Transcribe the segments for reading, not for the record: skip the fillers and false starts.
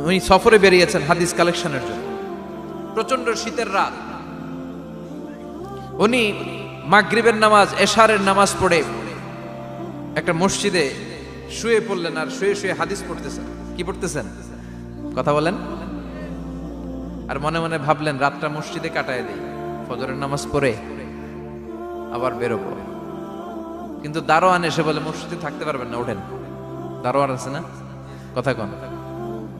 উনি সফরে বেরিয়েছেন হাদিস কালেকশনের জন্য। প্রচন্ড শীতের রাত, উনি মাগরিবের নামাজ, এশারের নামাজ পড়ে একটা মসজিদে শুয়ে পড়লেন, আর শুয়ে শুয়ে হাদিস পড়তেছেন। কি পড়তেছেন? কথা বলেন। আর মনে মনে ভাবলেন রাতটা মসজিদে কাটায় দেই, ফজরের নামাজ পড়ে আবার বেরোবো। কিন্তু দারোয়ান এসে বলে মসজিদে থাকতে পারবেন না, ওঠেন। দারোয়ান আছে না, কথা কন।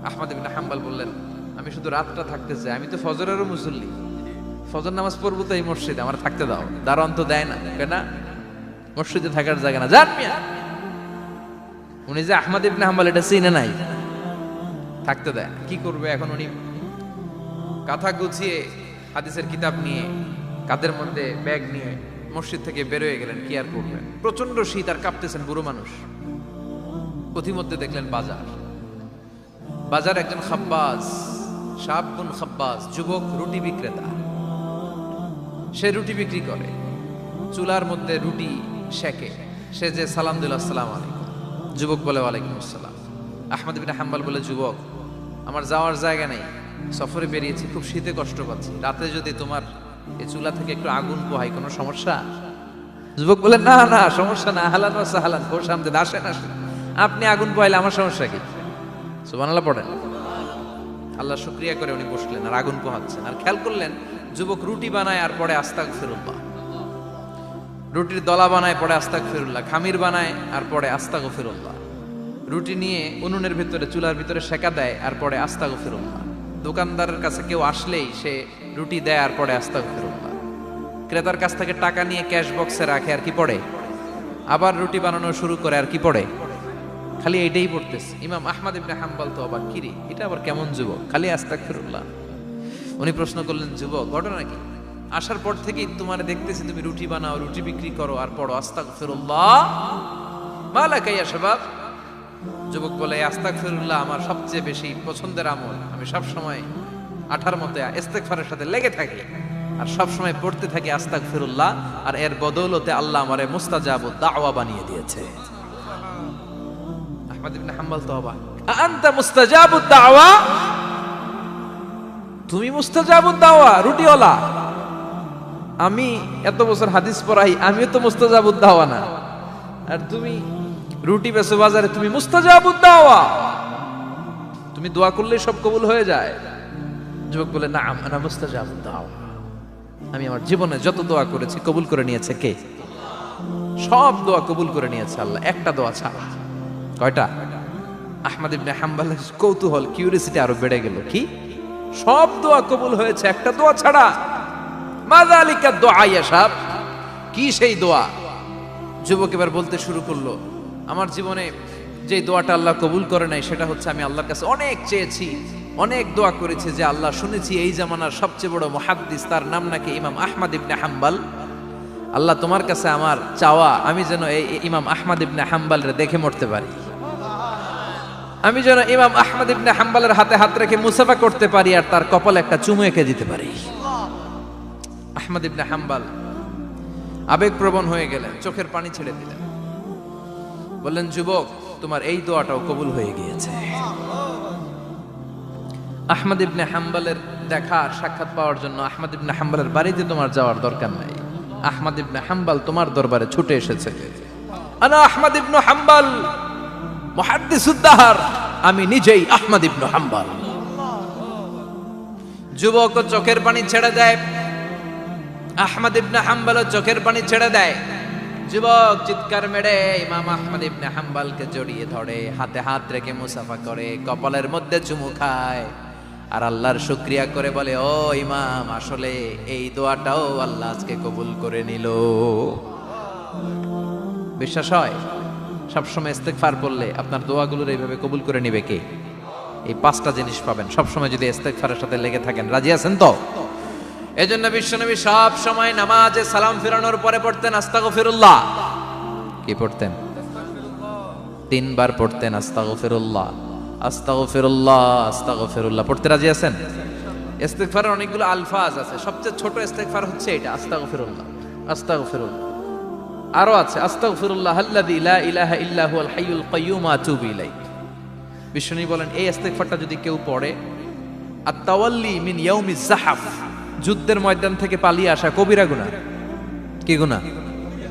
আহমদ ইবনে হাম্বল বললেন আমি শুধু রাতটা থাকতে চাই, আমি তো ফজরেরও মুসল্লি, ফজর নামাজ পড়বো তো এই মসজিদে, আমার থাকতে দাও। দারোয়ান তো দেয় না, কেনা মসজিদে থাকার জায়গা না, যান মিয়া। উনি যে আহমদ ইবনে হাম্বল এটা চিনে নাই, থাকতে দেয়। কি করবে এখন? উনি কাঁথা গুছিয়ে হাদিসের কিতাব নিয়ে কাঁধের মধ্যে ব্যাগ নিয়ে মসজিদ থেকে বেরোয় গেলেন। কি আর করবেন, প্রচন্ড শীত, আর কাঁপতেছেন, বুড়ো মানুষ। পথিমধ্যে দেখলেন বাজার, বাজার একজন খাব্বাজ, শাবুন খাব্বাজ, যুবক রুটি বিক্রেতা। সে রুটি বিক্রি করে, চুলার মধ্যে রুটি সেকে। সে যে সালাম দিল আসসালামু আলাইকুম, যুবক বলে ওয়ালাইকুম আসসালাম। আহমদ ইবনে হাম্বল বলে যুবক আমার যাওয়ার জায়গা নেই, সফরে বেরিয়েছি, খুব শীতে কষ্ট পাচ্ছি, রাতে যদি তোমার এই চুলা থেকে একটু আগুন পোহাই কোনো সমস্যা? যুবক বলে না না সমস্যা না, আহলান ওয়া সাহলান, বসে আমদের আসেন আসেন, আপনি আগুন পোহাইলে আমার সমস্যা কি? সুবহানাল্লাহ পড়েন। আল্লাহ শুকরিয়া করে উনি বসলেন আর আগুন পোহাচ্ছেন। আর খেয়াল করলেন যুবক রুটি বানায় আর পরে আস্তাগফিরুল্লাহ, রুটির দলা বানায় পরে আস্তাগফিরুল্লাহ, খামির বানায় আর পরে আস্তাগফিরুল্লাহ, রুটি নিয়ে উনুনের ভিতরে চুলার ভিতরে সেকা দেয় আর পরে আস্তাগফিরুল্লাহ, দোকানদারের কাছে কেউ আসলেই সে রুটি দেয় আর পরে আস্তাগফিরুল্লাহ, ক্রেতার কাছ থেকে টাকা নিয়ে ক্যাশ বক্সে রাখে আর কি পড়ে, আবার রুটি বানানো শুরু করে আর কি পড়ে, খালি এইটাই পড়তেছে। ইমাম আহমদ ইবনে হাম্বল তো আবার কিরে, এটা আবার কেমন যুবক, খালি আস্তাগফিরুল্লাহ। উনি প্রশ্ন করলেন যুবক ঘটনা কি? আসার পর থেকেই তোমার দেখতেছি তুমি রুটি বানাও, রুটি বিক্রি করো আর পড়ো আস্তাগফিরুল্লাহ, মালাকা ইয়া শাবাব। যুবক বলে আস্তাগফিরুল্লাহ আমার সবচেয়ে বেশি পছন্দের আমল, আমি সব সময় আঠার মতো ইস্তেগফারের সাথে লেগে থাকি আর সব সময় পড়তে থাকি আস্তাগফিরুল্লাহ, আর এর বদৌলতে আল্লাহ আমারে মুস্তাজাবুদ দাওয়া বানিয়ে দিয়েছে। আহমদ ইবনে হাম্বল তো অবাক, আনতা মুস্তাজাবুদ দাওয়া, তুমি মুস্তাজাবুদ দাওয়া, রুটিওয়ালা। আমি এত বছর হাদিস পড়াই, আমিও তো মুস্তাজাবুদ দাওয়া না, আর তুমি রুটি বেচো বাজারে, তুমি মুস্তাজাবুদ দাওয়া, তুমি দোয়া করলে সব কবুল হয়ে যায়। যুবক বলে না আনা মুস্তাজাবুদ দাওয়া, আমি আমার জীবনে যত দোয়া করেছি কবুল করে নিয়েছে কে? সব দোয়া কবুল করে নিয়েছে আল্লাহ, একটা দোয়া ছাড়া। কয়টা? আহমদ ইবনে হাম্বলের কৌতূহল, কিউরিয়াসিটি আরো বেড়ে গেল। কি? সব দোয়া কবুল হয়েছে, একটা দোয়া ছাড়া। মাযালিকা দোয়া ইয়া শাব, কি সেই দোয়া? যুবক এবার বলতে শুরু করলো আমার জীবনে যে দোয়াটা আল্লাহ কবুল করে নাই সেটা হচ্ছে আমি আল্লাহর কাছে অনেক চেয়েছি, অনেক দোয়া করেছি যে আল্লাহ শুনেছি এই জামানার সবচেয়ে বড় মুহাদ্দিস, তার নাম নাকি ইমাম আহমদ ইবনে হাম্বল। আল্লাহ তোমার কাছে আমার চাওয়া আমি যেন এই ইমাম আহমদ ইবনে হাম্বলের দেখে মরতে পারি, আমি যেন ইমাম আহমদ ইবনে হাম্বলের হাতে হাত রেখে মুসাফা করতে পারি আর তার কপালে একটা চুমু এঁকে দিতে পারি। আহমদ ইবনে হাম্বল আবেগপ্রবণ হয়ে গেলেন, চোখের পানি ছেড়ে দিলেন, বললেন যুবক তোমার এই দোয়াটাও কবুল হয়ে গিয়েছে। আহমদ ইবনে হাম্বলের দেখা সাক্ষাৎ পাওয়ার জন্য আহমদ ইবনে হাম্বলের বাড়িতে তোমার যাওয়ার দরকার নাই, আহমদ ইবনে হাম্বল তোমার দরবারে ছুটে এসেছে। আনা আহমদ ইবনে হাম্বল মুহাদ্দিসুদ দাহর, আমি নিজেই আহমদ ইবনে হাম্বল। যুবক চোখের পানি ছেড়ে দেয়, আহমদ ইবনে হাম্বল চোখের পানি ছেড়ে দেয়। যুবক চিৎকার মেরে ইমাম আহমদ ইবনে হাম্বলকে জড়িয়ে ধরে, হাতে হাত রেখে মুসাফা করে, কপালের মধ্যে চুমু খায় আর আল্লাহর শুকরিয়া করে বলে ও ইমাম আসলে এই দোয়াটাও আল্লাহ আজকে কবুল করে নিল। বিশ্বাস হয় সবসময় ইস্তেগফার করলে আপনার দোয়াগুলোর এইভাবে কবুল করে নিবে কে? এই পাঁচটা জিনিস পাবেন সবসময় যদি ইস্তেগফারের সাথে লেগে থাকেন। রাজি আছেন তো? এজন্য বিশ্বনবী সব সময় নামাজে সালাম ফিরানোর পরে পড়তেন আস্তাগফিরুল্লাহ। কি পড়তেন? 3 বার পড়তেন আস্তাগফিরুল্লাহ, আস্তাগফিরুল্লাহ, আস্তাগফিরুল্লাহ। পড়তে রাজি আছেন? ইস্তেগফারের অনেকগুলো আলফাজ আছে, সবচেয়ে ছোট ইস্তেগফার হচ্ছে এটা আস্তাগফিরুল্লাহ, আস্তাগফিরুল্লাহ। আরো আছে আস্তাগফিরুল্লাহ আল্লাযী লা ইলাহা ইল্লা হুয়াল হাইয়ুল কাইয়্যুম আতুবু ইলাইহি, বিশ্বনবী বলেন এই ইস্তেগফারটা যদি কেউ পড়ে, আত-তাওয়াল্লি মিন ইয়াউমিজ যাহাফ, যুদ্ধের ময়দান থেকে পালিয়ে আসা কবিরা গুনাহ। কি গুনাহ?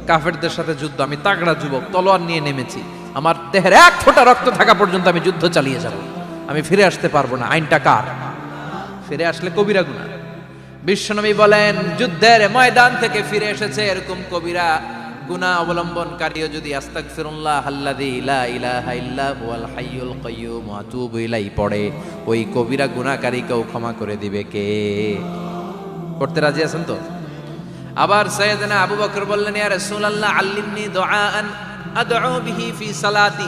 কাফেরদের সাথে যুদ্ধ, আমি তাগড়া যুবক, তলোয়ার নিয়ে নেমেছি, আমার দেহের এক ফোঁটা রক্ত থাকা পর্যন্ত আমি যুদ্ধ চালিয়ে যাব, আমি ফিরে আসতে পারবো না, আইনটা কার? ফিরে আসলে কবিরা গুনাহ। বিশ্বনবী বলেন যুদ্ধের ময়দান থেকে ফিরে এসেছে এরকম কবিরা গুনাহ অবলম্বনকারীও যদি আস্তাগফিরুল্লাহ আল্লাযী লা ইলাহা ইল্লা হুয়াল হাইয়ুল কাইয়্যুম ওয়া আতুবু ইলাইহি পড়ে, ওই কবিরা গুনাহকারীকেও ক্ষমা করে দিবে কে? পড়তে রাজি আছেন তো? আবার সাইয়েদনা আবু বকর বললেন, ইয়া রাসূলুল্লাহ আল্লিমনি দুআআন আদউ বিহি ফি সালাতি,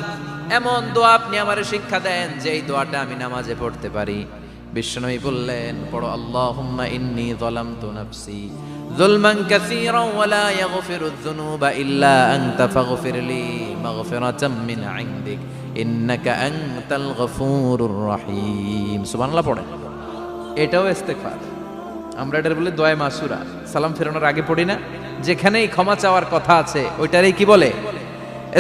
এমন দোয়া আপনি আমারে শিক্ষা দেন যে এই দোয়াটা আমি নামাজে পড়তে পারি। বিশ্বনবী বললেন, পড়ো আল্লাহুম্মা ইন্নী যালামতু নাফসি যুলমান কাসীরান ওয়া লা ইয়াগফিরুয যুনুবা ইল্লা আনতা ফাগফিরলি মাগফিরাতাম মিন ইনদিক ইন্নাকা আনতাল গফুরুর রহিম। সুবহানাল্লাহ পড়েন, এটাও ইস্তেগফার। আমরা এটার বলে দোয়া মাসুরা, সালাম ফেরানোর আগে পড়ি না? যেখানেই ক্ষমা চাওয়ার কথা আছে ওইটারই কি বলে?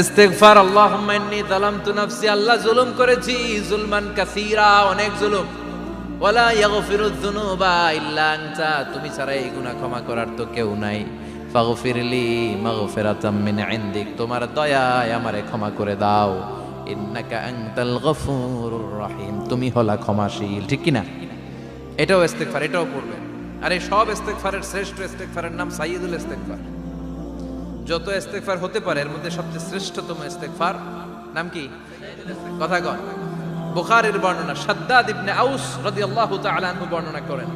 ইস্তেগফার। আল্লাহুম্মা ইন্নী যালামতু নাফসি, আল্লাহ জুলুম করেছি, যুলমান কাসীরা, অনেক জুলুম, ওয়ালা ইয়াগফিরুয যুনুবা ইল্লা আনতা, তুমি ছাড়া এই গুনাহ ক্ষমা করার তো কেউ নাই, ফাগফিরলি মাগফিরাতাম মিন ইনদিক, তোমার দয়ায় আমারে ক্ষমা করে দাও, ইন্নাকা আনতাল গফুরুর রহিম, তুমি হলা ক্ষমাশীল। ঠিক কি না? এটাও ইস্তেগফার, এটাও পড়বেন। আর এই সব ইস্তেগফারের শ্রেষ্ঠ ইস্তেগফারের নাম সাইয়্যিদুল ইস্তেগফার। যত ইস্তেগফার হতে পারে এর মধ্যে সবচেয়ে শ্রেষ্ঠতম ইস্তেগফার নাম কি? কথা কন। বুখারীর বর্ণনা, শাদ্দাদ ইবনে আউস রাদিয়াল্লাহু তাআলা আনহু বর্ণনা করেন,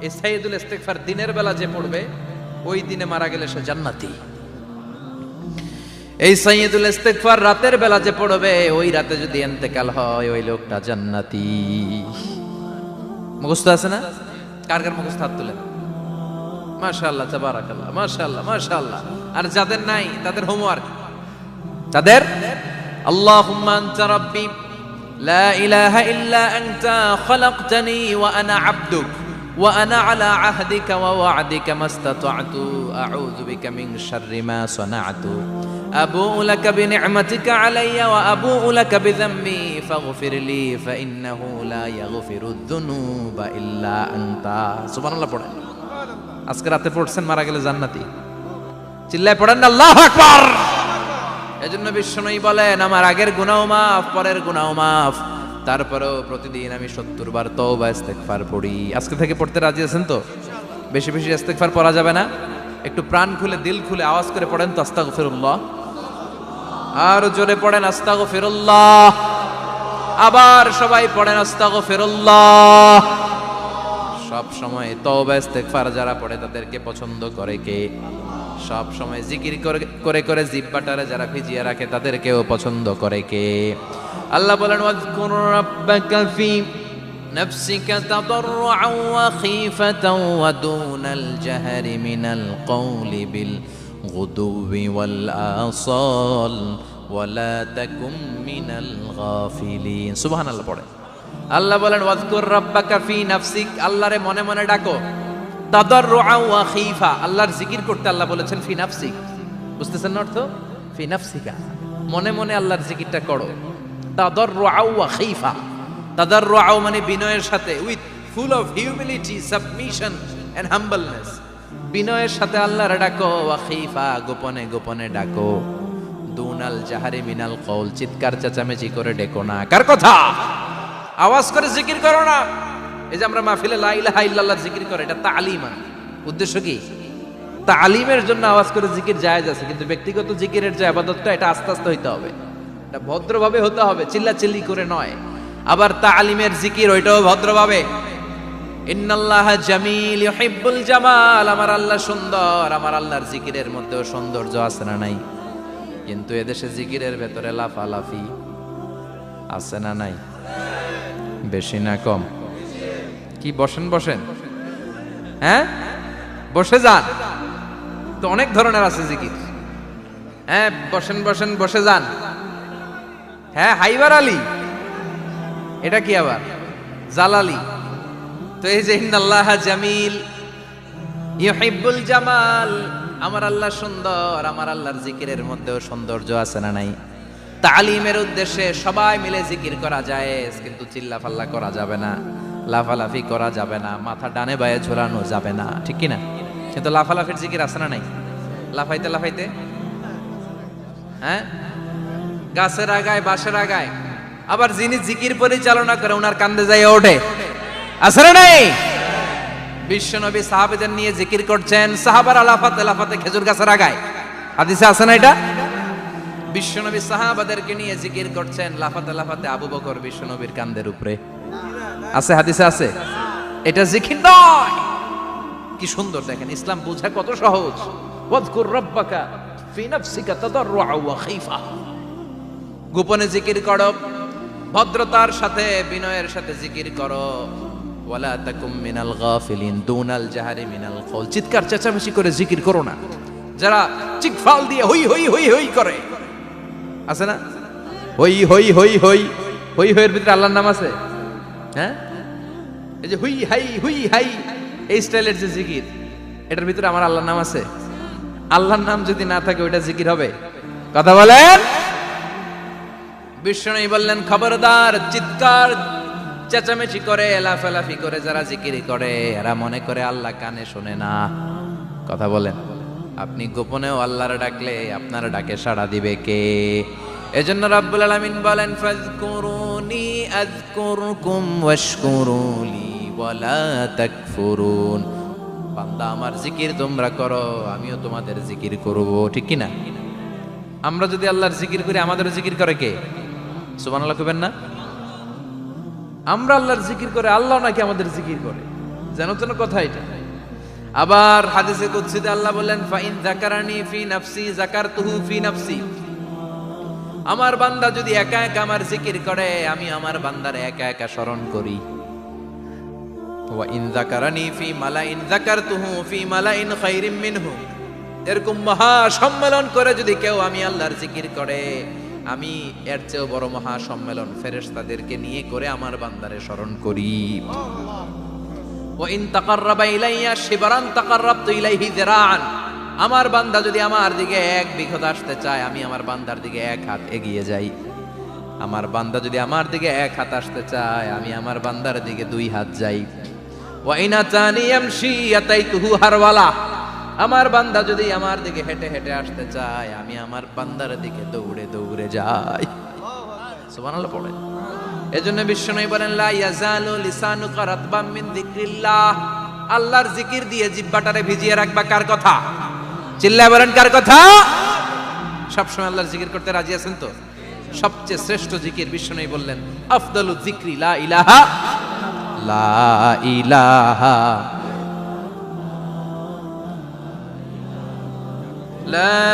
এই সাইয়্যিদুল ইস্তেগফার দিনের বেলা যে পড়বে ওই দিনে মারা গেলে সে জান্নাতি। এই সাইয়্যিদুল ইস্তেগফার রাতের বেলা যে পড়বে ওই রাতে যদি ইন্তেকাল হয় ওই লোকটা জান্নাতি। মুখস্থ আছে না? কার কার মুখস্থ হাত তুলেন। মাশাআল্লাহ, তাবারাকাল্লাহ, মাশাআল্লাহ, মাশাআল্লাহ। আর যাদের নাই তাদের হোমওয়ার্ক, তাদের আল্লাহুম্মা আনতা রাব্বি লা ইলাহা ইল্লা আনতা খালাকতানি ওয়া আনা আবদুক ওয়া আনা আলা আহদিকা ওয়া ওয়া'দিকা মাস্তাতা'তু আউযু বিকা মিন শাররি মা সানা'তু আবু'ু লাকা বিনি'মাতিকা আলাইয়া ওয়া আবু'ু লাকা বিযামবি ফাগফিরলি ফাইন্নাহু লা ইয়াগফিরুয যুনুবা ইল্লা আনতা। সুবহানাল্লাহ পড়েন। আজকে রাতে পড়ছেন, মারা গেলে জান্নাতি। চিল্লায় পড়েন আল্লাহু আকবার। এজন্য বিশ্বনবী বলেন আমার আগের গুনাহ মাফ, পরের গুনাহ মাফ, তারপরেও প্রতিদিন আমি 70 বার তওবা ইস্তেগফার পড়ি। আজকে থেকে পড়তে রাজি আছেন তো? বেশি বেশি ইস্তেগফার পড়া যাবে না? একটু প্রাণ খুলে দিল খুলে আওয়াজ করে পড়েন তো আস্তাগফিরুল্লাহ। আর জোরে পড়েন আস্তাগফিরুল্লাহ। আবার সবাই পড়েন আস্তাগফিরুল্লাহ। সব সময় তওবা ইস্তেগফার যারা পড়ে তাদেরকে পছন্দ করে কে? সব সময় জিকির করে করে জিহ্বাটারে যারা ভিজিয়ে রাখে তাদেরকেও পছন্দ করে কে? আল্লাহ বলেন ওয়াজকুর রাব্বাকা ফি নাফসিকা তাদাররুআন ওয়া খীফাতান ওয়া দুনাল জাহরি মিনাল কওলি বিল গুদুবি ওয়াল আসাল ওয়া লা তাকুম মিনাল গাফিলিন। সুবহানাল্লাহ পড়ে। আল্লাহ বলেন ওয়াজকুর রাব্বাকা ফি নাফসিক, আল্লাহরে মনে মনে ডাকো, তাদাররুআন ওয়া খীফা, আল্লাহর জিকির করতে আল্লাহ বলেছেন ফি নাফসিক। বুঝতেছেন না অর্থ? ফি নাফসিকা, মনে মনে আল্লাহর জিকিরটা করো। তাদাররুআন ওয়া খীফা, তাদাররুআ মানে বিনয়ের সাথে, with full of humility, submission and humbleness, বিনয়ের সাথে আল্লাহর ডাকো। ওয়া খীফা, গোপনে গোপনে ডাকো। দুনাল জাহারি মিনাল কওল, চিৎকার চেঁচামেচি করে ডেকো না। কার কথা? আওয়াজ করে জিকির করো না। এই যে আমরা মাহফিলে লা ইলাহা ইল্লাল্লাহ জিকির করে, এটা তালিম। উদ্দেশ্য কি? তালিমের জন্য আওয়াজ করে জিকির জায়েজ আছে, কিন্তু ব্যক্তিগত জিকিরের যে ইবাদতটা এটা আস্তে আস্তে হইতে হবে, এটা ভদ্রভাবে হতে হবে, চিল্লাচিল্লি করে নয়। আবার তালিমের জিকির ওইটাও ভদ্রভাবে। ইন্নাল্লাহা জামিল ইউহিব্বুল জামাল, আমার আল্লাহ সুন্দর, আমার আল্লাহর জিকিরের মধ্যেও সৌন্দর্য আছে না নাই? কিন্তু এদেশে জিকিরের ভেতরে লাফালাফি আছে না নাই? বেশি না কম? কি বসেন বসেন, হ্যাঁ বসে যান তো, অনেক ধরনের আছে জিকির। হ্যাঁ বসেন বসেন, বসে যান। হ্যাঁ হাইবার আলী, এটা কি আবার জালালি? তো এই যে ইন্নাল্লাহা জামিল ইউহিব্বুল জামাল, আমার আল্লাহ সুন্দর, আমার আল্লাহর জিকিরের মধ্যেও সৌন্দর্য আছে না নাই? তালিমের উদ্দেশ্যে সবাই মিলে জিকির করা যায়, কিন্তু চিল্লাফাল্লা করা যাবে না, লাফালাফি করা যাবে না, মাথা ডানে বায়ে ঝোলানো যাবে না, ঠিক কি না? কিন্তু লাফালাফির জিকির আছে না নাই? লাফাইতে লাফাইতে, হ্যাঁ, গাছের আগায় বাঁশের আগায়, আবার যিনি জিকির পরিচালনা করে ওনার কান্দে যায় ওঠে, আছে না নাই? বিশ্বনবী সাহাবাদের নিয়ে জিকির করছেন, সাহাবারা লাফাতে লাফাতে খেজুর গাছের আগায়, হাদিসে আছে না এটা? বিশ্বনবী সাহাবাদেরকে নিয়ে জিকির করছেন, লাফাতে লাফাতে আবু বকর বিশ্বনবীর কান্দের উপরে, আছে, হাদিসে আছে। এটা জিকির নয়। কি সুন্দর দেখেন, ইসলাম বোঝা কত সহজ। ওয়াজকুর রাব্বাকা ফি নাফসিকা তাদাররুআ ওয়া খাইফা, গোপনে জিকির করো, ভদ্রতার সাথে বিনয়ের সাথে জিকির করো। ওয়ালা তাকুম মিনাল গাফিলিন দুনাল জাহারি মিনাল কওল, চিৎকার চেঁচামেচি করে জিকির করো না। যারা চিকফাল দিয়ে হই হই হই হই করে, আছে না? হই হই হই হই হই হইয়ের ভিতরে আল্লাহর নাম আছে, হ্যাঁ? এই যে হুই হাই হুই হাই, এই স্টাইলের যে জিকির, এটার ভিতরে আমার আল্লাহর নাম আছে? আল্লাহর নাম যদি না থাকে ওইটা জিকির হবে? কথা বলেন। বিষ্ণু বললেন, খবরদার, চিৎকার চেঁচামেচি করে লাফালাফি করে যারা জিকির করে এরা মনে করে আল্লাহ কানে শোনে না। কথা বলেন। আপনি গোপনেও আল্লাহর ডাকলে আপনার ডাকে সাড়া দিবে কে? এজন্য রাব্বুল আলামিন বলেন, ফাযকুরুনি আযকুরকুম ওয়াশকুরুলি ওয়ালা তাকফুরুন। বান্দা আমার জিকির তোমরা করো, আমিও তোমাদের জিকির করব, ঠিক কি না? আমরা যদি আল্লাহর জিকির করি, আমাদের জিকির করে কে? সুবহানাল্লাহ কইবেন না? আমরা আল্লাহর জিকির করে, আল্লাহ নাকি আমাদের জিকির করে, যেন তেন কথা এটা। আবার হাদিসে কুদসিতে আল্লাহ বলেন, ফাইন যাকারানি ফি নাফসি যাকারতুহু ফি নাফসি। আমার বান্দা যদি একা একা আমার জিকির করে, আমি আমার বান্দারে একা একা স্মরণ করি। ওয়া ইন যাকারানি ফি মালাইন যাকারতুহু ফি মালাইন খায়রিম মিনহু। এরকম মহা সম্মেলন করে যদি কেউ আমি আল্লাহর জিকির করে, আমি এর চেয়েও বড় মহা সম্মেলন ফেরেশতাদেরকে নিয়ে করে আমার বান্দারে স্মরণ করি। ওয়া ইন তাকাররাবা ইলাইয়া শিবরান তাকাররাবতু ইলাইহি যিরাআন। আমার বান্দা যদি আমার দিকে এক বিঘত আসতে চায়, আমি আমার বান্দার দিকে এক হাত এগিয়ে যাই। আমার বান্দা যদি আমার দিকে এক হাত আসতে চায়, আমি আমার বান্দার দিকে দুই হাত যাই। ওয়া ইন আতানি ইয়ামশি আতাইতুহু হারওয়ালা। আমার বান্দা যদি আমার দিকে হেঁটে হেঁটে আসতে চায়, আমি আমার বান্দার দিকে দৌড়ে দৌড়ে যাই। সুবহানাল্লাহ পড়ে। এজন্য বিশ্বনবী বলেন, লা ইয়াজালু লিসানুকা রাতবাম মিন যিকরিল্লাহ। আল্লাহর জিকির দিয়ে জিহ্বাটারে ভিজিয়ে রাখবা। কার কথা? চিল্লায় বলেন, কার কথা? সবসময় আল্লাহর জিকির করতে রাজি আছেন তো? সবচেয়ে শ্রেষ্ঠ জিকির বিশ্বনবী বললেন, আফদালু যিকরি লা ইলাহা লা ইলাহা লা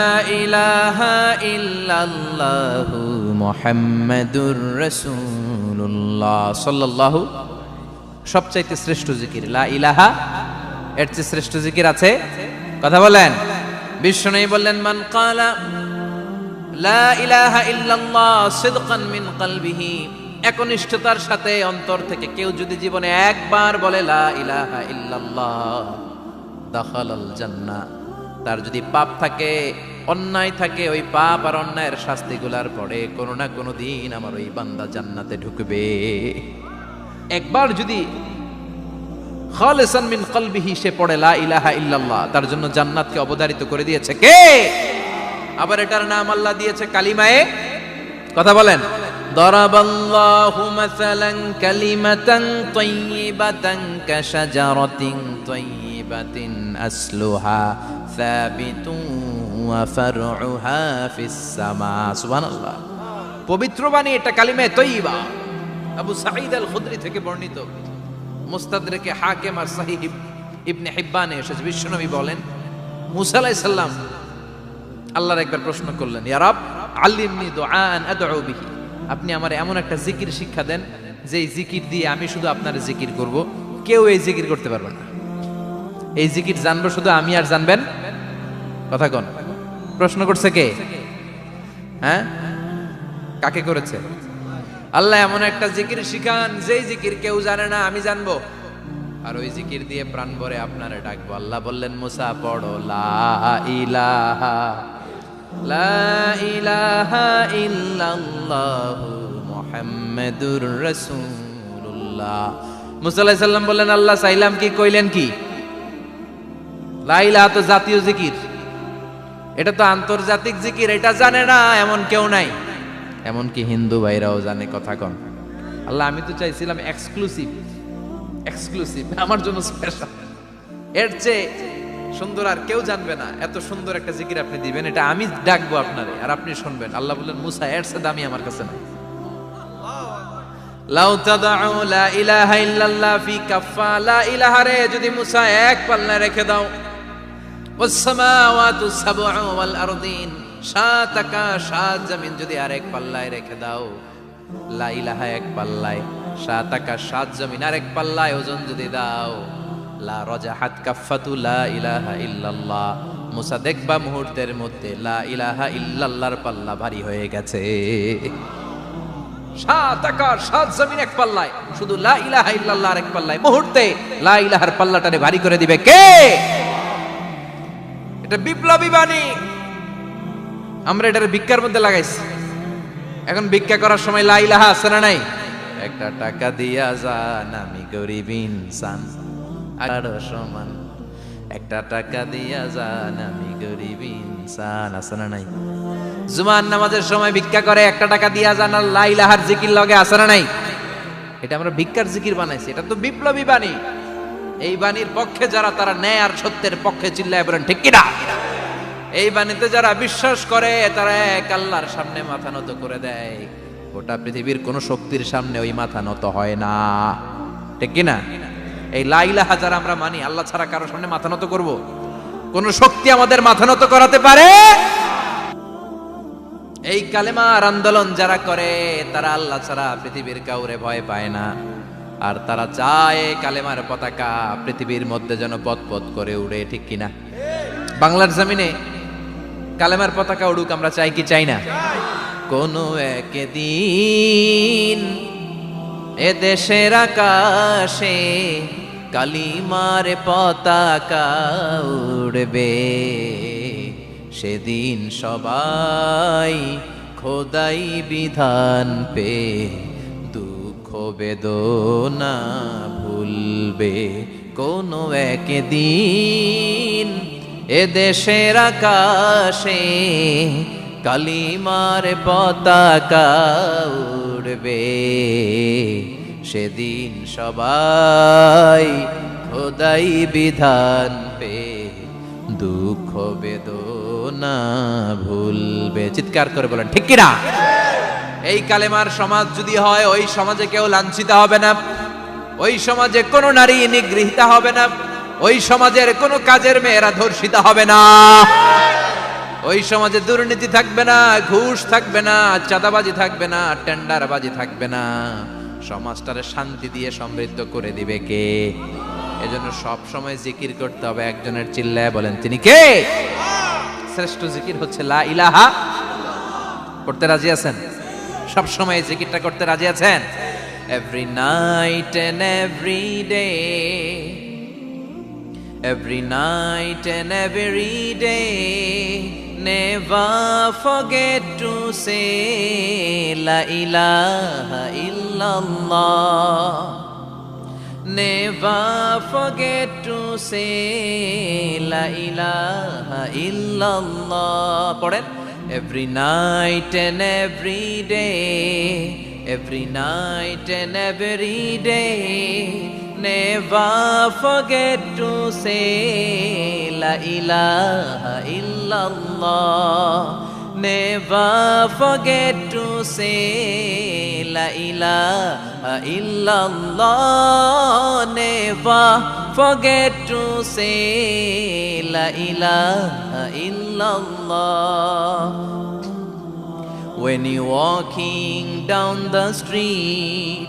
ইলাহা ইল্লাল্লাহু মুহাম্মাদুর রাসূলুল্লাহ সাল্লাল্লাহু। সবচাইতে শ্রেষ্ঠ জিকির লা ইলাহা। এর চেয়ে শ্রেষ্ঠ জিকির আছে? কথা বলেন। বিশ্বনবী বললেন, মান ক্বালা লা ইলাহা ইল্লাল্লাহ সিদকান মিন কলবিহি, একনিষ্ঠতার সাথে অন্তর থেকে কেউ যদি জীবনে একবার বলে লা ইলাহা ইল্লাল্লাহ, দাখালাল জান্নাহ। তার যদি পাপ থাকে, অন্যায় থাকে, ওই পাপ আর অন্যায়ের শাস্তিগুলার পরে কোনো না কোনো দিন আমার ওই বান্দা জান্নাতে ঢুকবে। একবার যদি খালিসান মিন কলবিহি সে পড়ে লা ইলাহা ইল্লাল্লাহ, তার জন্য জান্নাতকে অবধারিত করে দিয়েছে কে? আবার এটার নাম আল্লাহ দিয়েছে কালিমায়ে। কথা বলেন। দরাবাল্লাহু মাসালান কালিমাতান তাইয়িবাতান কাশাজারাতিন তাইয়িবাতিন আসলুহা সাবিতুন ওয়া ফারউহা ফিস সামা। সুবহানাল্লাহ। পবিত্র বাণী এটা কালিমায়ে তাইয়িবা। আবু সাঈদ আল খুদরি থেকে বর্ণিত, মুস্তাদরাকে হাকিম আর সহিহ ইবনে হিব্বানে এসেছে। বিশ্বনবী বলেন, মুসা আলাইহিস সালাম আল্লাহর একবার প্রশ্ন করলেন, ইয়া রাব আল্লিমনি দুআআন আদউ বিহি। আপনি আমার এমন একটা জিকির শিক্ষা দেন যে এই জিকির দিয়ে আমি শুধু আপনার জিকির করব, কেউ এই জিকির করতে পারবে না। এই জিকির জানবো শুধু আমি, আর জানবেন। কথা কোন? প্রশ্ন করছে কে? হ্যাঁ, কাকে করেছে? আল্লাহ এমন একটা জিকির শিখান যেই জিকির কেউ জানে না, আমি জানবো, আর ওই জিকির দিয়ে প্রাণ ভরে আপনারে ডাকবো। আল্লাহ বললেন, মুসা পড়ো লা ইলাহা লা ইলাহা ইল্লাল্লাহু মুহাম্মাদুর রাসূলুল্লাহ। মুসা আলাইহিস সালাম বললেন, আল্লাহ চাইলাম কি, কইলেন কি? লা ইলাহা তো জাতীয় জিকির, এটা তো আন্তর্জাতিক জিকির, এটা জানে না এমন কেউ নাই। এমনকি হিন্দু ভাইরাও জানে। কথা কন। আল্লাহ আমি তো চাইছিলাম এক্সক্লুসিভ, আমার জন্য স্পেশাল, এর চেয়ে সুন্দর আর কেউ জানবে না। এত সুন্দর একটা জিকির আপনি দিবেন, এটা আমি ডাকবো আপনারে আর আপনি শুনবেন। আল্লাহ বললেন, মুসা এর চেয়ে দামি আমার কাছে নাই। লাউ তাদউ লা ইলাহা ইল্লাল্লাহ ফি কাফা, লা ইলাহা রে যদি মুসা এক পাল্লায় রেখে দাও, ওয়াস সামাওয়াতু সাবউ ওয়াল আরদিন, সাত আকাশ সাত জমিন যদি আরেক পাল্লায় রেখে দাও, লা ইলাহা এক পাল্লায়, সাত আকাশ সাত জমিন আরেক পাল্লায় ওজন যদি দাও, লা রাজাহাত কাফাতু লা ইলাহা ইল্লাল্লাহ, মুসা দেখবা মুহূর্তের মধ্যে লা ইলাহা ইল্লাল্লাহর পাল্লা ভারী হয়ে গেছে। সাত আকাশ সাত জমিন এক পাল্লায়, শুধু লা ইলাহা ইল্লাল্লাহ আরেক পাল্লায়, মুহূর্তে লা ইলাহার পাল্লাটারে ভারী করে দিবে কে? এটা বিপ্লবী বাণী। আমরা এটার ভিক্ষার মধ্যে লাগাইছি। এখন ভিক্ষা করার সময় লা ইলাহা আছে না নাই? একটা টাকা দিয়া যান, আমি গরিব ইনসান আর সমান, একটা টাকা দিয়া যান, আমি গরিব ইনসান, আছে না নাই? জুমার নামাজের সময় ভিক্ষা করে, একটা টাকা দিয়া যান, আর লা ইলাহার জিকির লগে, আছে না নাই? এটা আমরা ভিক্ষার জিকির বানাইছি। এটা তো বিপ্লবী বাণী। এই বাণীর পক্ষে যারা, তারা ন্যায় আর সত্যের পক্ষে চিল্লায় বলেন ঠিক কিনা? এই বাণীতে যারা বিশ্বাস করে, তারা এক আল্লাহর সামনে মাথা নত করে দেয়। গোটা পৃথিবীর কোন শক্তির সামনে ওই মাথা নত হয় না, ঠিক কিনা? এই লা ইলাহা যারা আমরা মানি, আল্লাহ ছাড়া কারো সামনে মাথা নত করব? কোন শক্তি আমাদের মাথা নত করাতে পারে? এই কালেমার আন্দোলন যারা করে, তারা আল্লাহ ছাড়া পৃথিবীর কাউরে ভয় পায় না। আর তারা চায় কালেমার পতাকা পৃথিবীর মধ্যে যেন পথ করে উড়ে, ঠিক কিনা? বাংলার জমিনে কালেমার পতাকা উড়ুক, আমরা চাই কি চাই না? কোন একদিন এ দেশের আকাশে কালিমার পতাকা উড়বে, সেদিন সবাই খোদাই বিধান পে দুঃখ বেদনা ভুলবে। কোন একদিন এ দেশের আকাশে কালিমার পতাকা উড়বে, সেদিন সবাই খোদাই বিধান পে দুঃখ বেদনা ভুলবে। চিৎকার করে বলেন ঠিক কিনা? এই কালেমার সমাজ যদি হয়, ওই সমাজে কেউ লাঞ্ছিত হবে না, ওই সমাজে কোনো নারী নিগৃহীত হবে না, ওই সমাজের কোনো কাজের মেয়েরা ধর্ষিত হবে না, ওই সমাজে দুর্নীতি থাকবে না, ঘুষ থাকবে না, চাঁদাবাজি থাকবে না, টেন্ডারবাজি থাকবে না। সমাজটারে শান্তি দিয়ে সমৃদ্ধ করে দিবে কে? এজন্য সব সময় জিকির করতে হবে একজনের, চিল্লায় বলেন তিনি কে? শ্রেষ্ঠ জিকির হচ্ছে লা ইলাহা। করতে রাজি আছেন? সব সময় জিকিরটা করতে রাজি আছেন? Every night and every day, every night and every day, never forget to say la ilaha illallah, never forget to say la ilaha illallah. পড়েন, every night and every day, every night and every day, never forget to say la ilaha illallah, never forget to say la ilaha illallah, never forget to say la ilaha illallah. When you're walking down the street,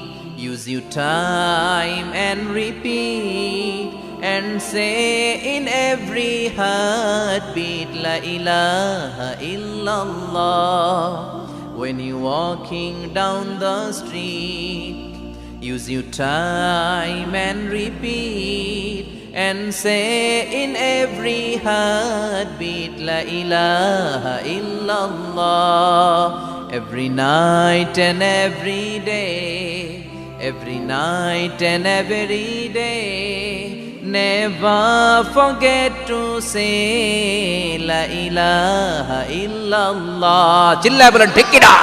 use your time and repeat and say in every heartbeat la ilaha illallah. When you're walking down the street, use your time and repeat and say in every heartbeat La ilaha illallah. Every night and every day, every night and every day, never forget to say La ilaha illallah. চিল্লায় বলেন ঠিক কিনা?